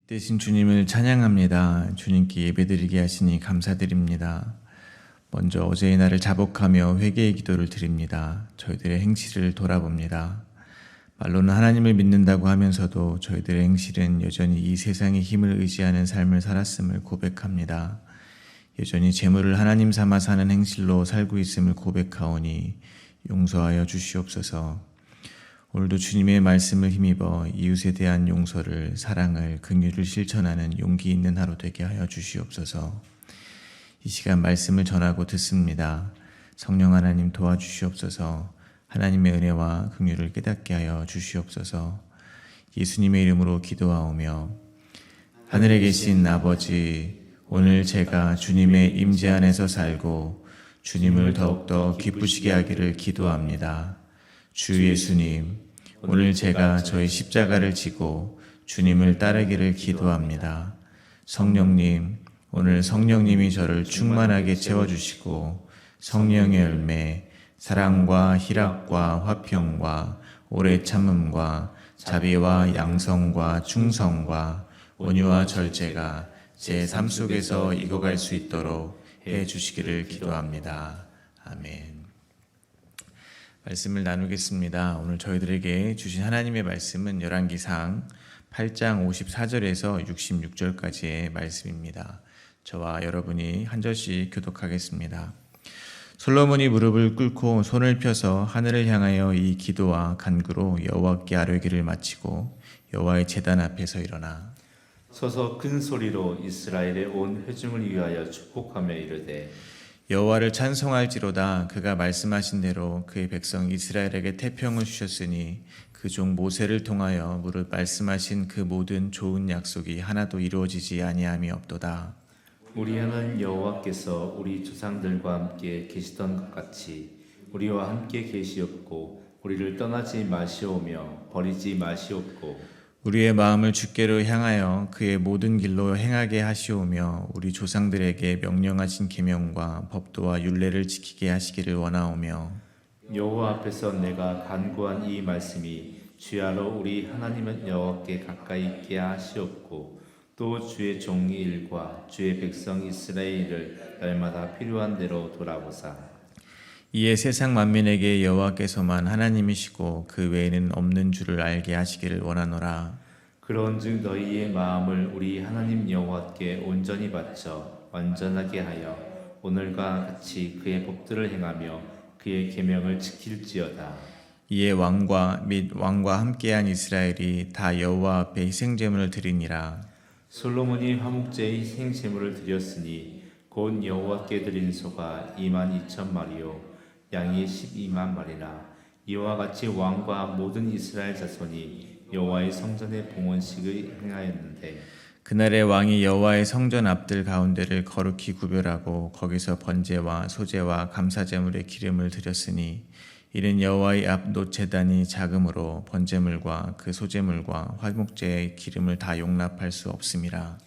대신 주님을 찬양합니다. 주님께 예배드리게 하시니 감사드립니다. 먼저 어제의 날을 자복하며 회개의 기도를 드립니다. 저희들의 행실을 돌아봅니다. 말로는 하나님을 믿는다고 하면서도 저희들의 행실은 여전히 이 세상의 힘을 의지하는 삶을 살았음을 고백합니다. 여전히 재물을 하나님 삼아 사는 행실로 살고 있음을 고백하오니 용서하여 주시옵소서. 오늘도 주님의 말씀을 힘입어 이웃에 대한 용서를, 사랑을, 긍휼을 실천하는 용기 있는 하루 되게 하여 주시옵소서. 이 시간 말씀을 전하고 듣습니다. 성령 하나님 도와주시옵소서. 하나님의 은혜와 긍휼을 깨닫게 하여 주시옵소서. 예수님의 이름으로 기도하오며 하늘에 계신 아버지, 오늘 제가 주님의 임재 안에서 살고 주님을 더욱더 기쁘시게 하기를 기도합니다. 주 예수님, 오늘 제가 저의 십자가를 지고 주님을 따르기를 기도합니다. 성령님, 오늘 성령님이 저를 충만하게 채워주시고 성령의 열매, 사랑과 희락과 화평과 오래 참음과 자비와 양성과 충성과 온유와 절제가 제 삶 속에서 익어갈 수 있도록 해주시기를 기도합니다. 아멘. 말씀을 나누겠습니다. 오늘 저희들에게 주신 하나님의 말씀은 열왕기상 8장 54절에서 66절까지의 말씀입니다. 저와 여러분이 한 절씩 교독하겠습니다. 솔로몬이 무릎을 꿇고 손을 펴서 하늘을 향하여 이 기도와 간구로 여호와께 아뢰기를 마치고 여호와의 제단 앞에서 일어나 서서 큰 소리로 이스라엘의 온 회중을 위하여 축복하며 이르되 여호와를 찬송할지로다. 그가 말씀하신 대로 그의 백성 이스라엘에게 태평을 주셨으니 그 종 모세를 통하여 무릇 말씀하신 그 모든 좋은 약속이 하나도 이루어지지 아니함이 없도다. 우리 하나님 여호와께서 우리 조상들과 함께 계시던 것 같이 우리와 함께 계시옵고 우리를 떠나지 마시오며 버리지 마시옵고 우리의 마음을 주께로 향하여 그의 모든 길로 행하게 하시오며 우리 조상들에게 명령하신 계명과 법도와 율례를 지키게 하시기를 원하오며 여호와 앞에서 내가 간구한 이 말씀이 주야로 우리 하나님 여호와께 가까이 있게 하시옵고 또 주의 종의 일과 주의 백성 이스라엘을 날마다 필요한 대로 돌아보사 이에 세상 만민에게 여호와께서만 하나님이시고 그 외에는 없는 줄을 알게 하시기를 원하노라. 그런즉 너희의 마음을 우리 하나님 여호와께 온전히 바쳐 완전하게 하여 오늘과 같이 그의 법들을 행하며 그의 계명을 지킬지어다. 이에 왕과 및 왕과 함께한 이스라엘이 다 여호와 앞에 희생제물을 드리니라. 솔로몬이 화목제의 희생제물을 드렸으니 곧 여호와께 드린 소가 22,000마리요 양이 12만 마리라. 이와 같이 왕과 모든 이스라엘 자손이 여호와의 성전의 봉헌식을 행하였는데 그날에 왕이 여호와의 성전 앞들 가운데를 거룩히 구별하고 거기서 번제와 소제와 감사제물의 기름을 드렸으니 이는 여호와의 앞 놋제단이 작음으로 번제물과 그 소제물과 화목제의 기름을 다 용납할 수 없음이라.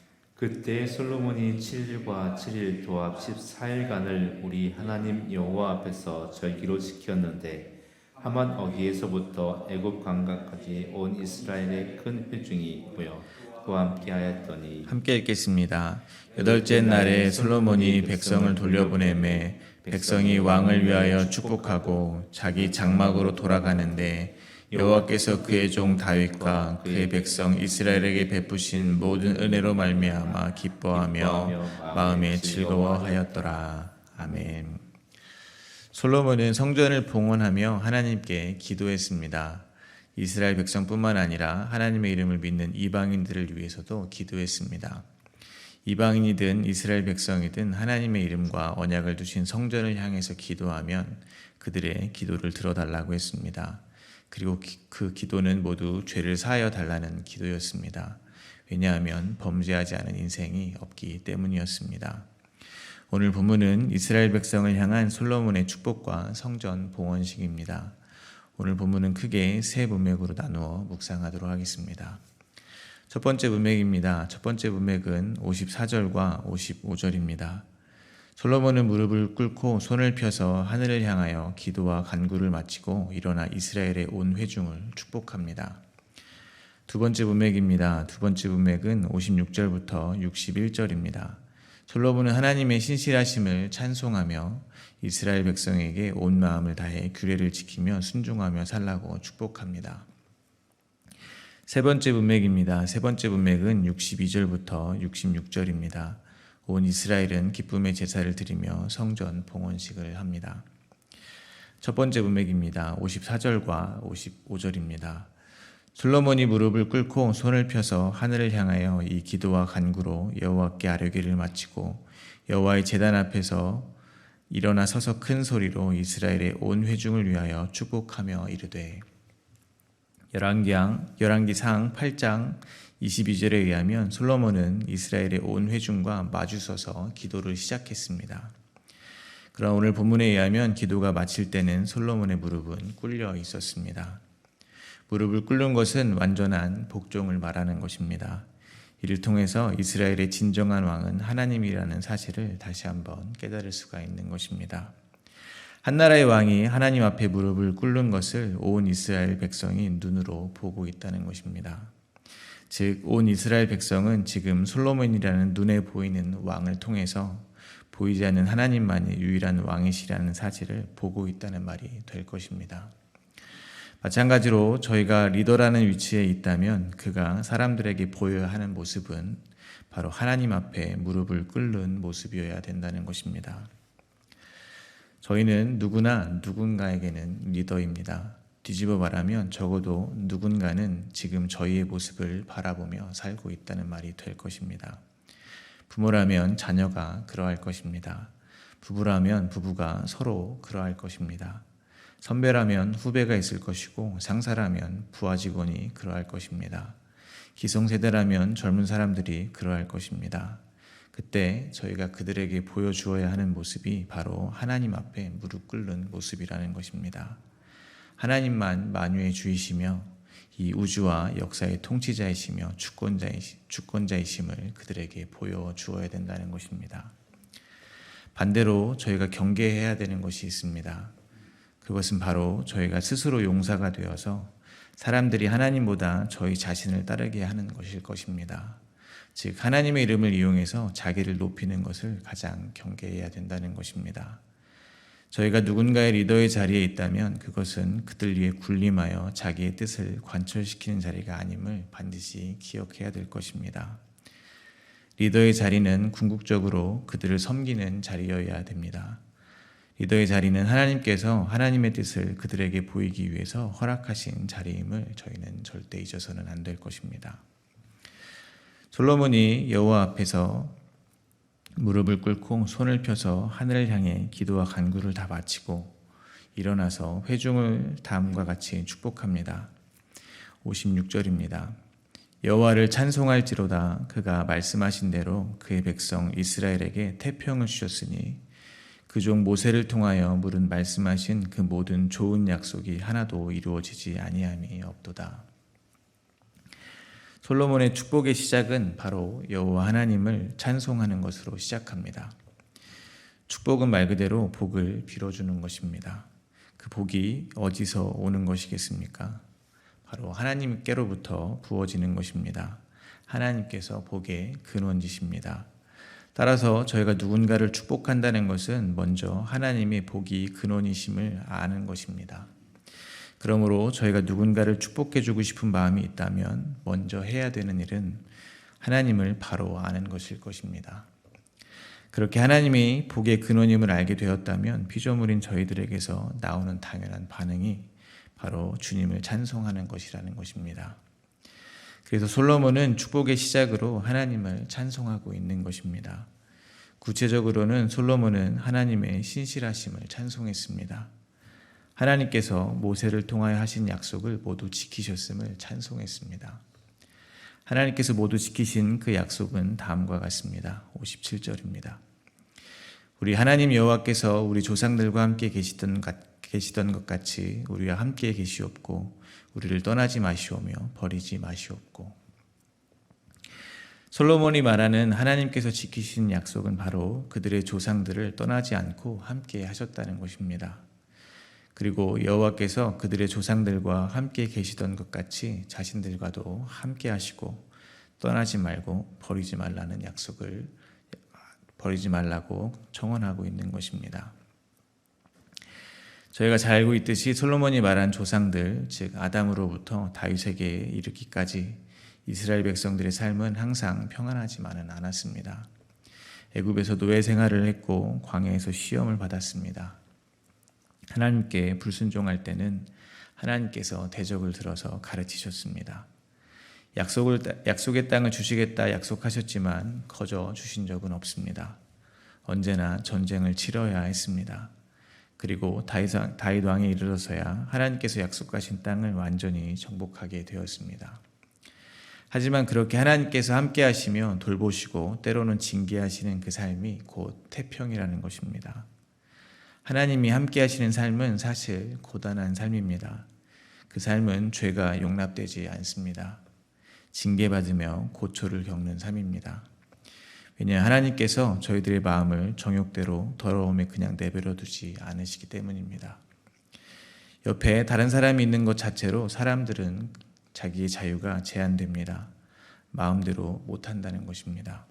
그때 솔로몬이 7일과 7일 도합 14일간을 우리 하나님 여호와 앞에서 절기로 지켰는데 하만 어기에서부터 애굽 강가까지 온 이스라엘의 큰 회중이 모여 그와 함께하였더니 함께 읽겠습니다. 여덟째 날에 솔로몬이 백성을 돌려보내매 백성이 왕을 위하여 축복하고 자기 장막으로 돌아가는데 여호와께서 그의 종 다윗과 그의 백성 이스라엘에게 베푸신 모든 은혜로 말미암아 기뻐하며 마음에 즐거워하였더라. 아멘. 솔로몬은 성전을 봉헌하며 하나님께 기도했습니다. 이스라엘 백성뿐만 아니라 하나님의 이름을 믿는 이방인들을 위해서도 기도했습니다. 이방인이든 이스라엘 백성이든 하나님의 이름과 언약을 두신 성전을 향해서 기도하면 그들의 기도를 들어달라고 했습니다. 그리고 그 기도는 모두 죄를 사하여 달라는 기도였습니다. 왜냐하면 범죄하지 않은 인생이 없기 때문이었습니다. 오늘 본문은 이스라엘 백성을 향한 솔로몬의 축복과 성전 봉헌식입니다. 오늘 본문은 크게 세 문맥으로 나누어 묵상하도록 하겠습니다. 첫 번째 문맥입니다. 첫 번째 문맥은 54절과 55절입니다. 솔로몬은 무릎을 꿇고 손을 펴서 하늘을 향하여 기도와 간구를 마치고 일어나 이스라엘의 온 회중을 축복합니다. 두 번째 문맥입니다. 두 번째 문맥은 56절부터 61절입니다. 솔로몬은 하나님의 신실하심을 찬송하며 이스라엘 백성에게 온 마음을 다해 규례를 지키며 순종하며 살라고 축복합니다. 세 번째 문맥입니다. 세 번째 문맥은 62절부터 66절입니다. 온 이스라엘은 기쁨의 제사를 드리며 성전 봉헌식을 합니다. 첫 번째 문맥입니다. 54절과 55절입니다. 솔로몬이 무릎을 꿇고 손을 펴서 하늘을 향하여 이 기도와 간구로 여호와께 아뢰기를 마치고 여호와의 제단 앞에서 일어나 서서 큰 소리로 이스라엘의 온 회중을 위하여 축복하며 이르되, 열왕기상 8장 22절에 의하면 솔로몬은 이스라엘의 온 회중과 마주서서 기도를 시작했습니다. 그러나 오늘 본문에 의하면 기도가 마칠 때는 솔로몬의 무릎은 꿇려 있었습니다. 무릎을 꿇는 것은 완전한 복종을 말하는 것입니다. 이를 통해서 이스라엘의 진정한 왕은 하나님이라는 사실을 다시 한번 깨달을 수가 있는 것입니다. 한 나라의 왕이 하나님 앞에 무릎을 꿇는 것을 온 이스라엘 백성이 눈으로 보고 있다는 것입니다. 즉, 온 이스라엘 백성은 지금 솔로몬이라는 눈에 보이는 왕을 통해서 보이지 않는 하나님만이 유일한 왕이시라는 사실을 보고 있다는 말이 될 것입니다. 마찬가지로 저희가 리더라는 위치에 있다면 그가 사람들에게 보여야 하는 모습은 바로 하나님 앞에 무릎을 꿇는 모습이어야 된다는 것입니다. 저희는 누구나 누군가에게는 리더입니다. 뒤집어 말하면 적어도 누군가는 지금 저희의 모습을 바라보며 살고 있다는 말이 될 것입니다. 부모라면 자녀가 그러할 것입니다. 부부라면 부부가 서로 그러할 것입니다. 선배라면 후배가 있을 것이고 상사라면 부하 직원이 그러할 것입니다. 기성세대라면 젊은 사람들이 그러할 것입니다. 그때 저희가 그들에게 보여주어야 하는 모습이 바로 하나님 앞에 무릎 꿇는 모습이라는 것입니다. 하나님만 만유의 주이시며 이 우주와 역사의 통치자이시며 주권자이심을 그들에게 보여주어야 된다는 것입니다. 반대로 저희가 경계해야 되는 것이 있습니다. 그것은 바로 저희가 스스로 용사가 되어서 사람들이 하나님보다 저희 자신을 따르게 하는 것일 것입니다. 즉, 하나님의 이름을 이용해서 자기를 높이는 것을 가장 경계해야 된다는 것입니다. 저희가 누군가의 리더의 자리에 있다면 그것은 그들 위에 군림하여 자기의 뜻을 관철시키는 자리가 아님을 반드시 기억해야 될 것입니다. 리더의 자리는 궁극적으로 그들을 섬기는 자리여야 됩니다. 리더의 자리는 하나님께서 하나님의 뜻을 그들에게 보이기 위해서 허락하신 자리임을 저희는 절대 잊어서는 안 될 것입니다. 솔로몬이 여호와 앞에서 무릎을 꿇고 손을 펴서 하늘을 향해 기도와 간구를 다 마치고 일어나서 회중을 다음과 같이 축복합니다. 56절입니다. 여호와를 찬송할지로다. 그가 말씀하신 대로 그의 백성 이스라엘에게 태평을 주셨으니 그 종 모세를 통하여 물은 말씀하신 그 모든 좋은 약속이 하나도 이루어지지 아니함이 없도다. 솔로몬의 축복의 시작은 바로 여호와 하나님을 찬송하는 것으로 시작합니다. 축복은 말 그대로 복을 빌어주는 것입니다. 그 복이 어디서 오는 것이겠습니까? 바로 하나님께로부터 부어지는 것입니다. 하나님께서 복의 근원지십니다. 따라서 저희가 누군가를 축복한다는 것은 먼저 하나님의 복이 근원이심을 아는 것입니다. 그러므로 저희가 누군가를 축복해주고 싶은 마음이 있다면 먼저 해야 되는 일은 하나님을 바로 아는 것일 것입니다. 그렇게 하나님이 복의 근원임을 알게 되었다면 피조물인 저희들에게서 나오는 당연한 반응이 바로 주님을 찬송하는 것이라는 것입니다. 그래서 솔로몬은 축복의 시작으로 하나님을 찬송하고 있는 것입니다. 구체적으로는 솔로몬은 하나님의 신실하심을 찬송했습니다. 하나님께서 모세를 통하여 하신 약속을 모두 지키셨음을 찬송했습니다. 하나님께서 모두 지키신 그 약속은 다음과 같습니다. 57절입니다. 우리 하나님 여호와께서 우리 조상들과 함께 계시던 것 같이 우리와 함께 계시옵고 우리를 떠나지 마시오며 버리지 마시옵고. 솔로몬이 말하는 하나님께서 지키신 약속은 바로 그들의 조상들을 떠나지 않고 함께 하셨다는 것입니다. 그리고 여호와께서 그들의 조상들과 함께 계시던 것 같이 자신들과도 함께 하시고 떠나지 말고 버리지 말라는 약속을 버리지 말라고 청원하고 있는 것입니다. 저희가 잘 알고 있듯이 솔로몬이 말한 조상들, 즉 아담으로부터 다윗에게 이르기까지 이스라엘 백성들의 삶은 항상 평안하지만은 않았습니다. 애굽에서 노예 생활을 했고 광야에서 시험을 받았습니다. 하나님께 불순종할 때는 하나님께서 대적을 들어서 가르치셨습니다. 약속의 땅을 주시겠다 약속하셨지만 거저 주신 적은 없습니다. 언제나 전쟁을 치러야 했습니다. 그리고 다윗 왕에 이르러서야 하나님께서 약속하신 땅을 완전히 정복하게 되었습니다. 하지만 그렇게 하나님께서 함께 하시며 돌보시고 때로는 징계하시는 그 삶이 곧 태평이라는 것입니다. 하나님이 함께 하시는 삶은 사실 고단한 삶입니다. 그 삶은 죄가 용납되지 않습니다. 징계받으며 고초를 겪는 삶입니다. 왜냐하면 하나님께서 저희들의 마음을 정욕대로 더러움에 그냥 내버려 두지 않으시기 때문입니다. 옆에 다른 사람이 있는 것 자체로 사람들은 자기의 자유가 제한됩니다. 마음대로 못한다는 것입니다.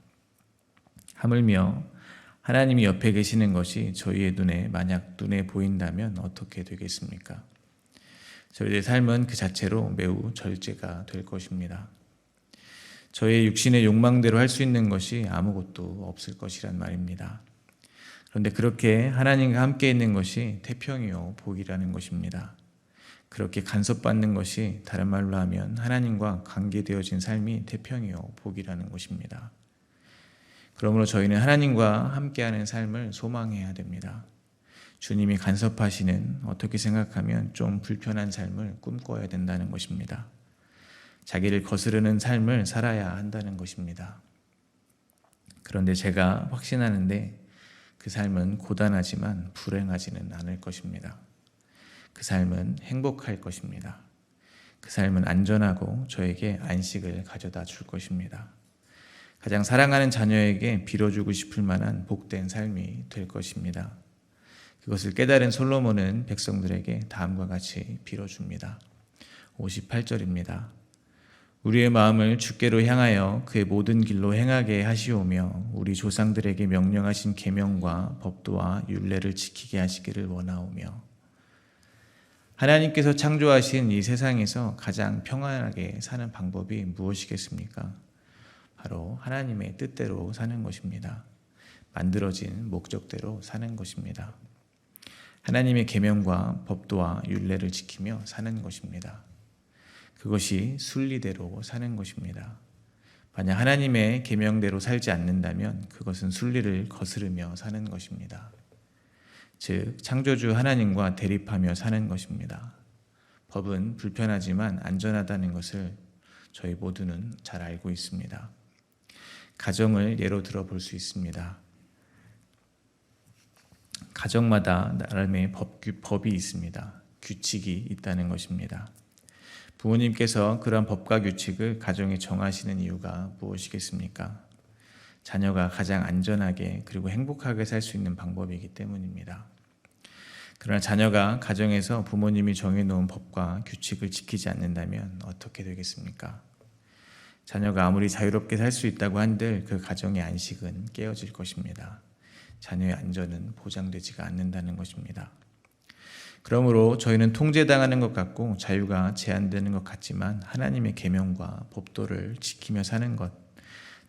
하물며 하나님이 옆에 계시는 것이 저희의 만약 눈에 보인다면 어떻게 되겠습니까? 저희의 삶은 그 자체로 매우 절제가 될 것입니다. 저희의 육신의 욕망대로 할 수 있는 것이 아무것도 없을 것이란 말입니다. 그런데 그렇게 하나님과 함께 있는 것이 태평이요 복이라는 것입니다. 그렇게 간섭받는 것이 다른 말로 하면 하나님과 관계되어진 삶이 태평이요 복이라는 것입니다. 그러므로 저희는 하나님과 함께하는 삶을 소망해야 됩니다. 주님이 간섭하시는 어떻게 생각하면 좀 불편한 삶을 꿈꿔야 된다는 것입니다. 자기를 거스르는 삶을 살아야 한다는 것입니다. 그런데 제가 확신하는데 그 삶은 고단하지만 불행하지는 않을 것입니다. 그 삶은 행복할 것입니다. 그 삶은 안전하고 저에게 안식을 가져다 줄 것입니다. 가장 사랑하는 자녀에게 빌어주고 싶을 만한 복된 삶이 될 것입니다. 그것을 깨달은 솔로몬은 백성들에게 다음과 같이 빌어줍니다. 58절입니다. 우리의 마음을 주께로 향하여 그의 모든 길로 행하게 하시오며 우리 조상들에게 명령하신 계명과 법도와 율례를 지키게 하시기를 원하오며. 하나님께서 창조하신 이 세상에서 가장 평안하게 사는 방법이 무엇이겠습니까? 바로 하나님의 뜻대로 사는 것입니다. 만들어진 목적대로 사는 것입니다. 하나님의 계명과 법도와 율례를 지키며 사는 것입니다. 그것이 순리대로 사는 것입니다. 만약 하나님의 계명대로 살지 않는다면 그것은 순리를 거스르며 사는 것입니다. 즉 창조주 하나님과 대립하며 사는 것입니다. 법은 불편하지만 안전하다는 것을 저희 모두는 잘 알고 있습니다. 가정을 예로 들어 볼 수 있습니다. 가정마다 나름의 법이 있습니다. 규칙이 있다는 것입니다. 부모님께서 그러한 법과 규칙을 가정에 정하시는 이유가 무엇이겠습니까? 자녀가 가장 안전하게 그리고 행복하게 살 수 있는 방법이기 때문입니다. 그러나 자녀가 가정에서 부모님이 정해놓은 법과 규칙을 지키지 않는다면 어떻게 되겠습니까? 자녀가 아무리 자유롭게 살 수 있다고 한들 그 가정의 안식은 깨어질 것입니다. 자녀의 안전은 보장되지가 않는다는 것입니다. 그러므로 저희는 통제당하는 것 같고 자유가 제한되는 것 같지만 하나님의 계명과 법도를 지키며 사는 것,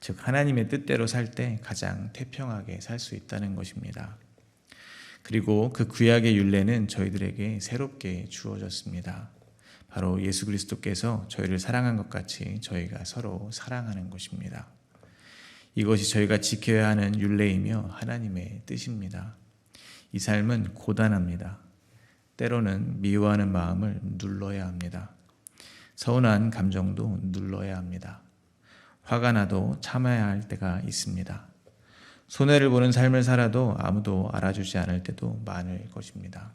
즉 하나님의 뜻대로 살 때 가장 태평하게 살 수 있다는 것입니다. 그리고 그 구약의 율례는 저희들에게 새롭게 주어졌습니다. 바로 예수 그리스도께서 저희를 사랑한 것 같이 저희가 서로 사랑하는 것입니다. 이것이 저희가 지켜야 하는 율례이며 하나님의 뜻입니다. 이 삶은 고단합니다. 때로는 미워하는 마음을 눌러야 합니다. 서운한 감정도 눌러야 합니다. 화가 나도 참아야 할 때가 있습니다. 손해를 보는 삶을 살아도 아무도 알아주지 않을 때도 많을 것입니다.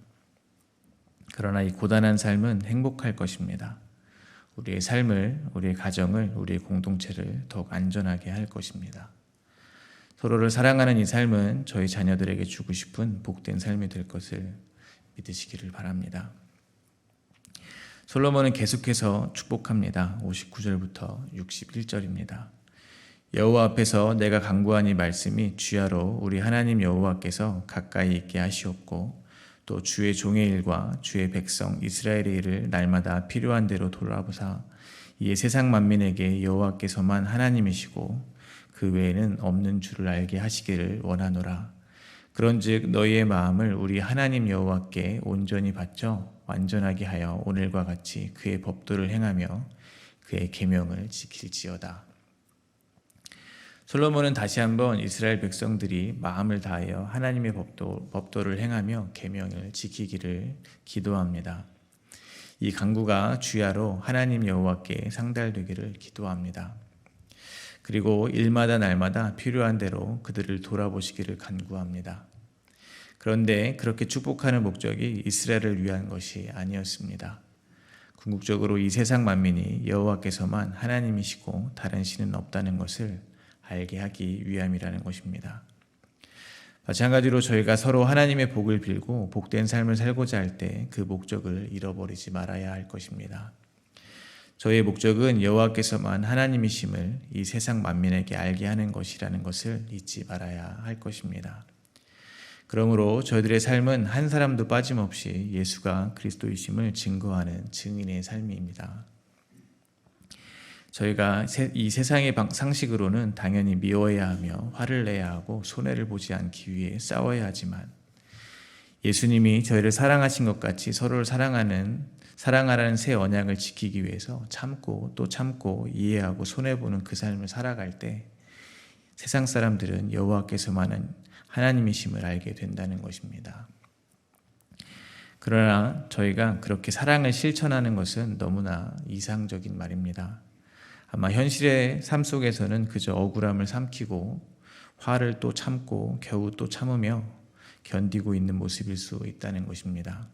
그러나 이 고단한 삶은 행복할 것입니다. 우리의 삶을, 우리의 가정을, 우리의 공동체를 더욱 안전하게 할 것입니다. 서로를 사랑하는 이 삶은 저희 자녀들에게 주고 싶은 복된 삶이 될 것을 믿으시기를 바랍니다. 솔로몬은 계속해서 축복합니다. 59절부터 61절입니다. 여호와 앞에서 내가 간구하니 말씀이 주야로 우리 하나님 여호와께서 가까이 있게 하시옵고 또 주의 종의 일과 주의 백성 이스라엘의 일을 날마다 필요한 대로 돌아보사 이에 세상 만민에게 여호와께서만 하나님이시고 그 외에는 없는 줄을 알게 하시기를 원하노라. 그런즉 너희의 마음을 우리 하나님 여호와께 온전히 바쳐 완전하게 하여 오늘과 같이 그의 법도를 행하며 그의 계명을 지킬지어다. 솔로몬은 다시 한번 이스라엘 백성들이 마음을 다하여 하나님의 법도를 행하며 계명을 지키기를 기도합니다. 이 간구가 주야로 하나님 여호와께 상달되기를 기도합니다. 그리고 일마다 날마다 필요한 대로 그들을 돌아보시기를 간구합니다. 그런데 그렇게 축복하는 목적이 이스라엘을 위한 것이 아니었습니다. 궁극적으로 이 세상 만민이 여호와께서만 하나님이시고 다른 신은 없다는 것을 알게 하기 위함이라는 것입니다. 마찬가지로 저희가 서로 하나님의 복을 빌고 복된 삶을 살고자 할 때 그 목적을 잃어버리지 말아야 할 것입니다. 저희의 목적은 여호와께서만 하나님이심을 이 세상 만민에게 알게 하는 것이라는 것을 잊지 말아야 할 것입니다. 그러므로 저희들의 삶은 한 사람도 빠짐없이 예수가 그리스도이심을 증거하는 증인의 삶입니다. 저희가 이 세상의 상식으로는 당연히 미워해야 하며 화를 내야 하고 손해를 보지 않기 위해 싸워야 하지만 예수님이 저희를 사랑하신 것 같이 서로를 사랑하라는 새 언약을 지키기 위해서 참고 또 참고 이해하고 손해보는 그 삶을 살아갈 때 세상 사람들은 여호와께서만은 하나님이심을 알게 된다는 것입니다. 그러나 저희가 그렇게 사랑을 실천하는 것은 너무나 이상적인 말입니다. 아마 현실의 삶 속에서는 그저 억울함을 삼키고 화를 또 참고 겨우 또 참으며 견디고 있는 모습일 수 있다는 것입니다.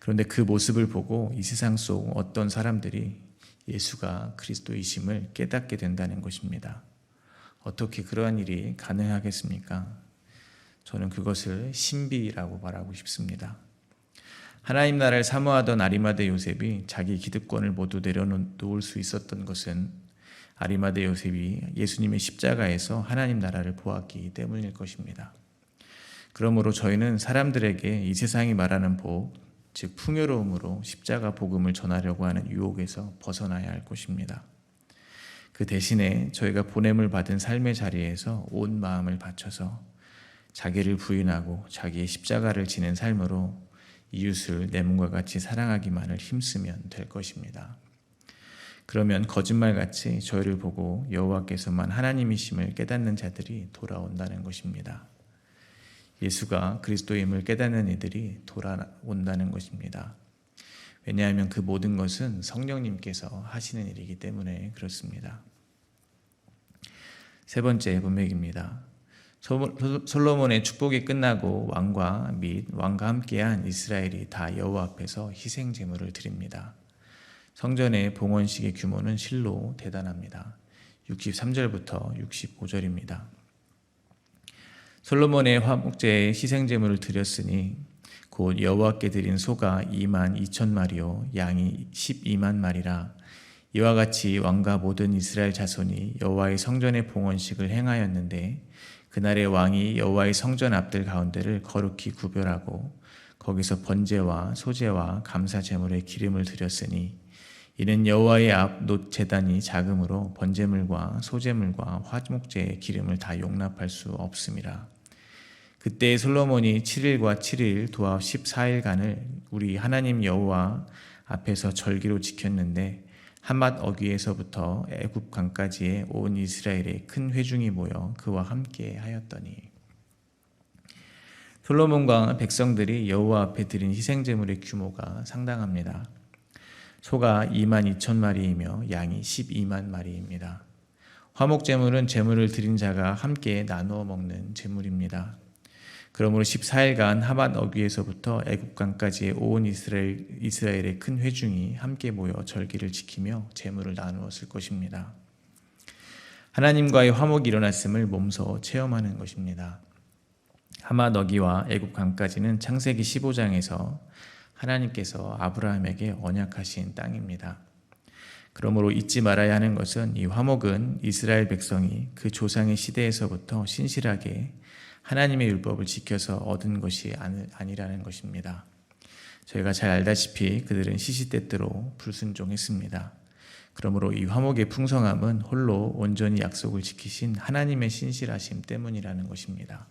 그런데 그 모습을 보고 이 세상 속 어떤 사람들이 예수가 그리스도이심을 깨닫게 된다는 것입니다. 어떻게 그러한 일이 가능하겠습니까? 저는 그것을 신비라고 말하고 싶습니다. 하나님 나라를 사모하던 아리마대 요셉이 자기 기득권을 모두 내려놓을 수 있었던 것은 아리마대 요셉이 예수님의 십자가에서 하나님 나라를 보았기 때문일 것입니다. 그러므로 저희는 사람들에게 이 세상이 말하는 복, 즉 풍요로움으로 십자가 복음을 전하려고 하는 유혹에서 벗어나야 할 것입니다. 그 대신에 저희가 보냄을 받은 삶의 자리에서 온 마음을 바쳐서 자기를 부인하고 자기의 십자가를 지는 삶으로 이웃을 내 몸과 같이 사랑하기만을 힘쓰면 될 것입니다. 그러면 거짓말같이 저희를 보고 여호와께서만 하나님이심을 깨닫는 자들이 돌아온다는 것입니다. 예수가 그리스도임을 깨닫는 이들이 돌아온다는 것입니다. 왜냐하면 그 모든 것은 성령님께서 하시는 일이기 때문에 그렇습니다. 세 번째 문맥입니다. 솔로몬의 축복이 끝나고 왕과 및 왕과 함께한 이스라엘이 다 여호와 앞에서 희생 제물을 드립니다. 성전의 봉헌식의 규모는 실로 대단합니다. 63절부터 65절입니다. 솔로몬의 화목제에 희생 제물을 드렸으니 곧 여호와께 드린 소가 2만 2천 마리요 양이 12만 마리라. 이와 같이 왕과 모든 이스라엘 자손이 여호와의 성전의 봉헌식을 행하였는데 그날의 왕이 여호와의 성전 앞들 가운데를 거룩히 구별하고 거기서 번제와 소제와 감사 제물의 기름을 드렸으니 이는 여호와의 앞 놋 제단이 작음으로 번제물과 소제물과 화목제의 기름을 다 용납할 수 없음이라. 그때 솔로몬이 7일과 7일 도합 14일간을 우리 하나님 여호와 앞에서 절기로 지켰는데 한맛 어귀에서부터 애굽 강까지의 온 이스라엘의 큰 회중이 모여 그와 함께 하였더니 솔로몬과 백성들이 여호와 앞에 드린 희생 제물의 규모가 상당합니다. 소가 2만 2천 마리이며 양이 12만 마리입니다. 화목 제물은 제물을 드린 자가 함께 나누어 먹는 제물입니다. 그러므로 14일간 하맛 어귀에서부터 애굽강까지의 온 이스라엘의 큰 회중이 함께 모여 절기를 지키며 제물을 나누었을 것입니다. 하나님과의 화목이 일어났음을 몸소 체험하는 것입니다. 하마너기와 애굽 강까지는 창세기 15장에서 하나님께서 아브라함에게 언약하신 땅입니다. 그러므로 잊지 말아야 하는 것은 이 화목은 이스라엘 백성이 그 조상의 시대에서부터 신실하게 하나님의 율법을 지켜서 얻은 것이 아니라는 것입니다. 저희가 잘 알다시피 그들은 시시때때로 불순종했습니다. 그러므로 이 화목의 풍성함은 홀로 온전히 약속을 지키신 하나님의 신실하심 때문이라는 것입니다.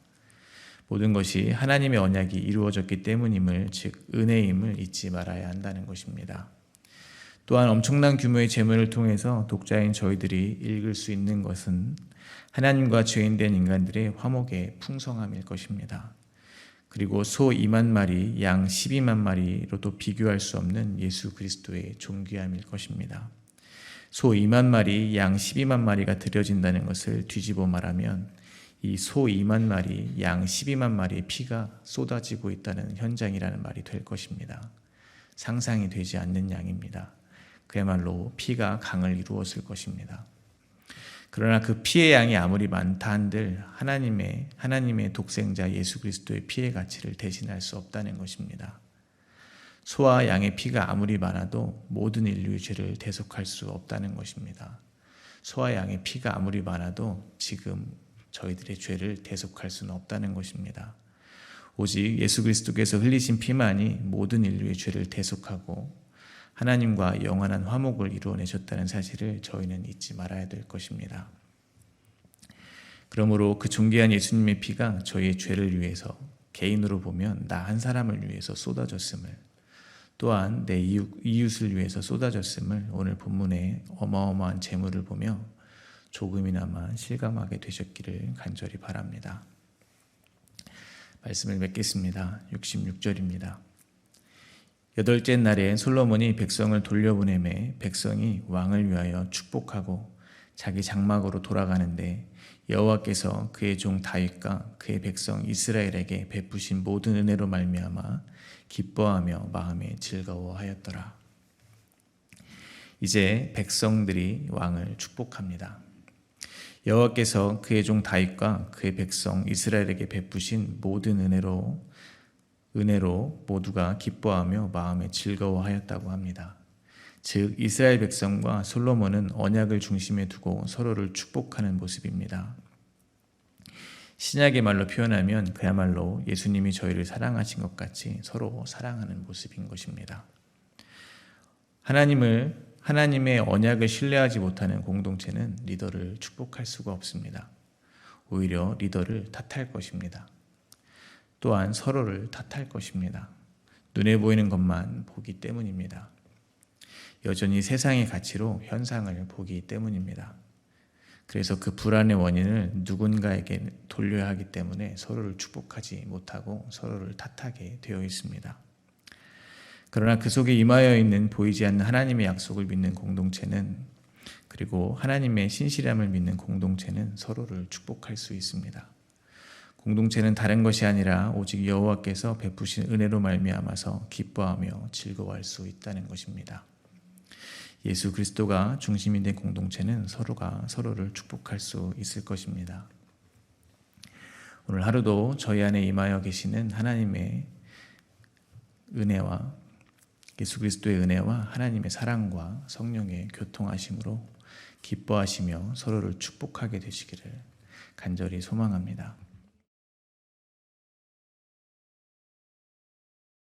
모든 것이 하나님의 언약이 이루어졌기 때문임을, 즉 은혜임을 잊지 말아야 한다는 것입니다. 또한 엄청난 규모의 제물을 통해서 독자인 저희들이 읽을 수 있는 것은 하나님과 죄인된 인간들의 화목의 풍성함일 것입니다. 그리고 소 2만 마리, 양 12만 마리로도 비교할 수 없는 예수 그리스도의 존귀함일 것입니다. 소 2만 마리, 양 12만 마리가 드려진다는 것을 뒤집어 말하면 이 소 2만 마리, 양 12만 마리의 피가 쏟아지고 있다는 현장이라는 말이 될 것입니다. 상상이 되지 않는 양입니다. 그야말로 피가 강을 이루었을 것입니다. 그러나 그 피의 양이 아무리 많다 한들 하나님의 독생자 예수 그리스도의 피의 가치를 대신할 수 없다는 것입니다. 소와 양의 피가 아무리 많아도 모든 인류의 죄를 대속할 수 없다는 것입니다. 소와 양의 피가 아무리 많아도 지금 저희들의 죄를 대속할 수는 없다는 것입니다. 오직 예수 그리스도께서 흘리신 피만이 모든 인류의 죄를 대속하고 하나님과 영원한 화목을 이루어내셨다는 사실을 저희는 잊지 말아야 될 것입니다. 그러므로 그 존귀한 예수님의 피가 저희의 죄를 위해서 개인으로 보면 나 한 사람을 위해서 쏟아졌음을, 또한 내 이웃을 위해서 쏟아졌음을 오늘 본문의 어마어마한 재물을 보며 조금이나마 실감하게 되셨기를 간절히 바랍니다. 말씀을 맺겠습니다. 66절입니다. 여덟째 날에 솔로몬이 백성을 돌려보내매 백성이 왕을 위하여 축복하고 자기 장막으로 돌아가는데 여호와께서 그의 종 다윗과 그의 백성 이스라엘에게 베푸신 모든 은혜로 말미암아 기뻐하며 마음에 즐거워하였더라. 이제 백성들이 왕을 축복합니다. 여호와께서 그의 종 다윗과 그의 백성 이스라엘에게 베푸신 모든 은혜로 모두가 기뻐하며 마음에 즐거워하였다고 합니다. 즉 이스라엘 백성과 솔로몬은 언약을 중심에 두고 서로를 축복하는 모습입니다. 신약의 말로 표현하면 그야말로 예수님이 저희를 사랑하신 것 같이 서로 사랑하는 모습인 것입니다. 하나님의 언약을 신뢰하지 못하는 공동체는 리더를 축복할 수가 없습니다. 오히려 리더를 탓할 것입니다. 또한 서로를 탓할 것입니다. 눈에 보이는 것만 보기 때문입니다. 여전히 세상의 가치로 현상을 보기 때문입니다. 그래서 그 불안의 원인을 누군가에게 돌려야 하기 때문에 서로를 축복하지 못하고 서로를 탓하게 되어 있습니다. 그러나 그 속에 임하여 있는 보이지 않는 하나님의 약속을 믿는 공동체는, 그리고 하나님의 신실함을 믿는 공동체는 서로를 축복할 수 있습니다. 공동체는 다른 것이 아니라 오직 여호와께서 베푸신 은혜로 말미암아서 기뻐하며 즐거워할 수 있다는 것입니다. 예수 그리스도가 중심이 된 공동체는 서로가 서로를 축복할 수 있을 것입니다. 오늘 하루도 저희 안에 임하여 계시는 하나님의 은혜와 예수 그리스도의 은혜와 하나님의 사랑과 성령의 교통하심으로 기뻐하시며 서로를 축복하게 되시기를 간절히 소망합니다.